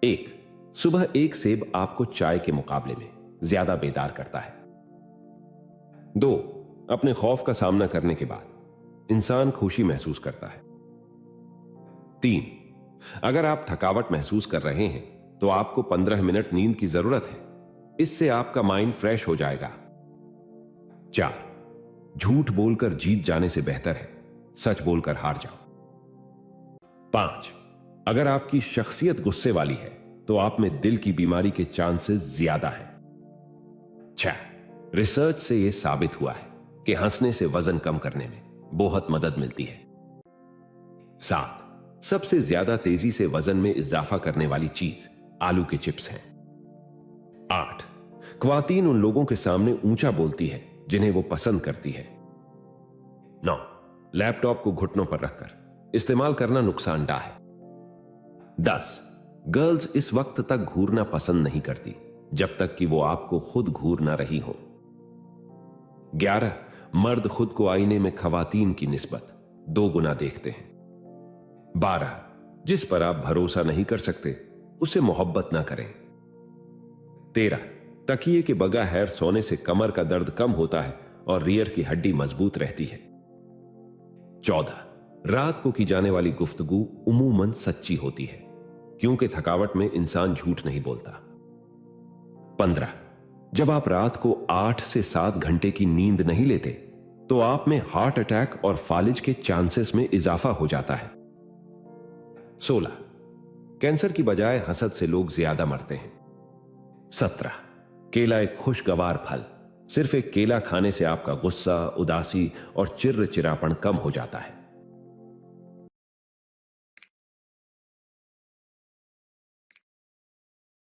एक, सुबह एक सेब आपको चाय के मुकाबले में ज्यादा बेदार करता है। दो, अपने खौफ का सामना करने के बाद इंसान खुशी महसूस करता है। तीन, अगर आप थकावट महसूस कर रहे हैं तो आपको 15 मिनट नींद की जरूरत है, इससे आपका माइंड फ्रेश हो जाएगा। चार, झूठ बोलकर जीत जाने से बेहतर है सच बोलकर हार जाओ। पांच, अगर आपकी शख्सियत गुस्से वाली है तो आप में दिल की बीमारी के चांसेस ज्यादा हैं। छह, रिसर्च से यह साबित हुआ है कि हंसने से वजन कम करने में बहुत मदद मिलती है। सात, सबसे ज्यादा तेजी से वजन में इजाफा करने वाली चीज आलू के चिप्स हैं। आठ, ख्वातीन उन लोगों के सामने ऊंचा बोलती है जिन्हें वो पसंद करती है। नौ, लैपटॉप को घुटनों पर रखकर इस्तेमाल करना नुकसानदाह है। 10, गर्ल्स इस वक्त तक घूरना पसंद नहीं करती जब तक कि वो आपको खुद घूर ना रही हो। 11, मर्द खुद को आईने में खवातीन की निस्बत 2 गुना देखते हैं। 12, जिस पर आप भरोसा नहीं कर सकते उसे मोहब्बत ना करें। 13, तकिए के बगैर सोने से कमर का दर्द कम होता है और रीढ़ की हड्डी मजबूत रहती है। 14, रात को की जाने वाली गुफ्तगू उमूमन सच्ची होती है क्योंकि थकावट में इंसान झूठ नहीं बोलता। 15, जब आप रात को 8 से 7 घंटे की नींद नहीं लेते तो आप में हार्ट अटैक और फालिज के चांसेस में इजाफा हो जाता है। 16, कैंसर की बजाय हसद से लोग ज्यादा मरते हैं। 17, केला एक खुशगवार फल, सिर्फ एक केला खाने से आपका गुस्सा, उदासी और चिड़चिड़ापन कम हो जाता है।